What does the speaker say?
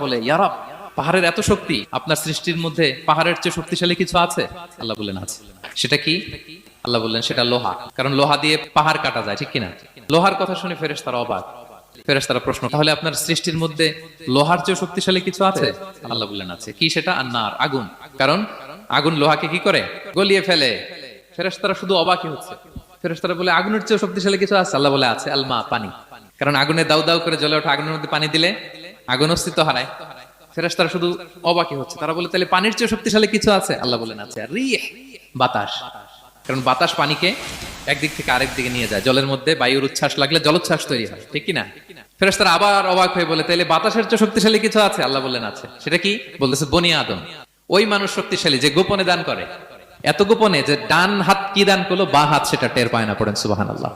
বলে, ইয়া রাব, পাহাড়ের এত শক্তি, আপনার সৃষ্টির মধ্যে পাহাড়ের চেয়ে শক্তিশালী কিছু আছে? আল্লাহ বললেন আছে। সেটা কি? আল্লাহ বললেন সেটা লোহা, কারণ লোহা দিয়ে পাহাড় কাটা যায়, ঠিক কিনা? লোহার কথা শুনে ফেরেশতারা অবাক। ফেরেশতারা প্রশ্ন, তাহলে আপনার সৃষ্টির মধ্যে লোহার চেয়ে শক্তিশালী কিছু আছে? আল্লাহ বললেন আছে। কি সেটা? আন্নার, আগুন। কারণ আগুন লোহাকে কি করে? গলিয়ে ফেলে। ফেরেশতারা শুধু অবাকই হচ্ছে। ফেরেশতারা বলে, আগুনের চেয়ে শক্তিশালী কিছু আছে? আল্লাহ বলে আছে, আলমা, পানি। কারণ আগুনে দাউ দাউ করে জ্বলে ওঠা আগুনের মধ্যে পানি দিলে আগুন অস্তিত্ব হারায়। ফেরেশতারা শুধু অবাকই হচ্ছে। তারা বলে, তাহলে পানির চেয়ে শক্তিশালী কিছু আছে? আল্লাহ বলেন আছে, রিহ, বাতাস। কারণ বাতাস পানিকে একদিক থেকে আরেক দিকে নিয়ে যায়। জলের মধ্যে বায়ুর উচ্ছ্বাস লাগলে জলোচ্ছ্বাস তৈরি হয়, ঠিক কিনা? ফেরেশতারা আবার অবাক হয়ে বলে, তাহলে বাতাসের চেয়ে শক্তিশালী কিছু আছে? আল্লাহ বললেন আছে। সেটা কি? বলতেছে বনি আদম। ওই মানুষ শক্তিশালী যে গোপনে দান করে, এত গোপনে যে ডান হাত কি দান করলো, বা হাত সেটা টের পায় না। পড়েন সুবহানাল্লাহ।